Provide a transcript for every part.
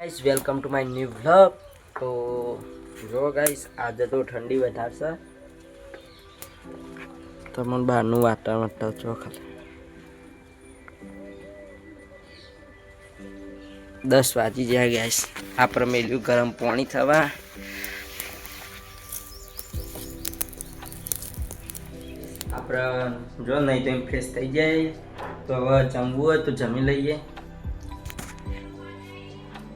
Guys welcome to my new vlog. तो जो guys आज तो ठंडी વધારે છે તમને બહારનું વાતાવરણ તો ખાલી 10 વાગી જાય ગાइस। આપણે મેલ્યું ગરમ પાણી થવા। આપણે જો નહીં તો ફ્રેશ થઈ જાય તો હવે જમવું હોય તો જમી લઈએ।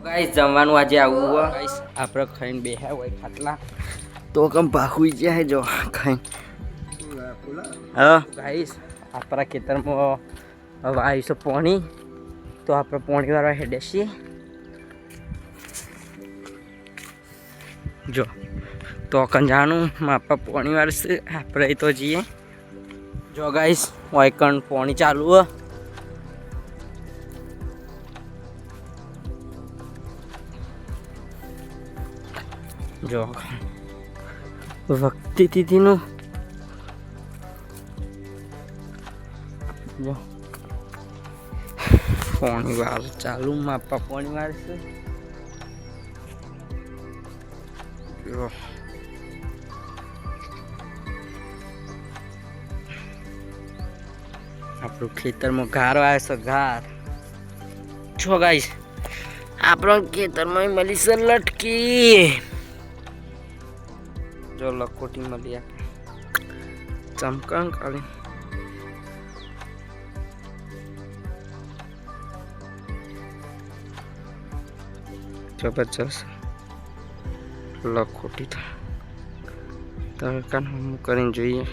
गाइस जमवानुं आजे आव्युं हो गाइस आपणे खाईने बेह्या होय खाटला तो कम भाखुई जाए जो खाई। हाँ गाइस आपणा खेतरमां हवे आव्युं छे पाणी तो आपणे पाणी वाळवा हेडे छीए। जो तो कन जाणुं आपणे पाणी वाळशे आपणे तो जीए। जो गाइस ओय कन पाणी चालू है। जो वक्ती थी नु जो पानी वाल चालू मापा पानी वाल से जो આપણું ખેતરમાં ગારો આવે છે ગાર। જો ગાઈસ આપણો ખેતરમાં મળી છે લટકી। जो लकोटी मली चमकन काली जबरदस्त लकोटी था तड़का हम करें જોઈએ।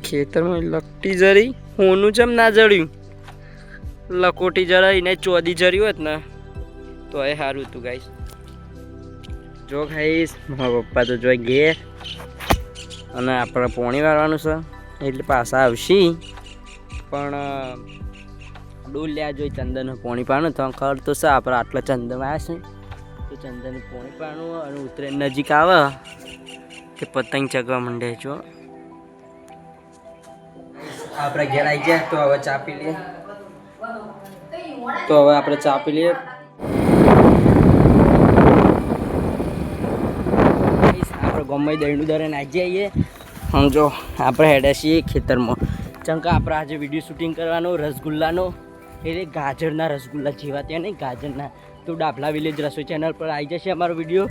खेतर में लकटी जरी होनु जम ना जड़्યું लकोटी जराई ने चौदी जरी होत ने तो ए हारू तू गाइस। जो गाइस मारा पप्पा तो जो घेर અને આપણે પાણી વાળવાનું છે એટલે પાછા આવશી પણ ડોલ્યા જોઈ ચંદનનું પાણી પાવાનું તો ખર તો છે આપણે આટલા ચંદન આવ્યા છે તો ચંદનનું પાણી પાવાનું અને ઉતરે નજીક આવે કે પતંગ ચગવા માંડે। જો આપણે ઘેર આવી જાય તો હવે ચા પી લઈએ। तो હવે આપણે ચા પી લઈએ। આપણે ગમે દહીંનું દરે નાખી જઈએ। हम जो આપણે હેડે છીએ ખેતરમાં ચંકા આપણે આજે વિડીયો શૂટિંગ કરવાનો રસગુલ્લાનો એટલે ગાજરના રસગુલ્લા જેવા ત્યાં નહીં ગાજરના તો ડાભલા વિલેજ રસોઈ ચેનલ પર આવી જશે અમારો વિડીયો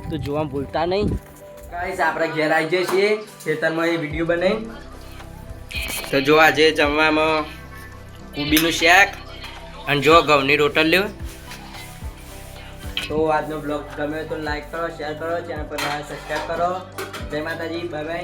તો જોવા ભૂલતા નહીં। ગાઈસ આપણે ઘેર આવી જઈએ છીએ ખેતરમાં એ વિડીયો બનાવી। તો જો આજે જમવામાં કુબીનું શાક અને जो घઉંની રોટલ લ્યો। तो आज नो ब्लॉग गमे तो लाइक करो शेयर करो चैनल पर सब्सक्राइब करो। जय माता जी बाय बाय।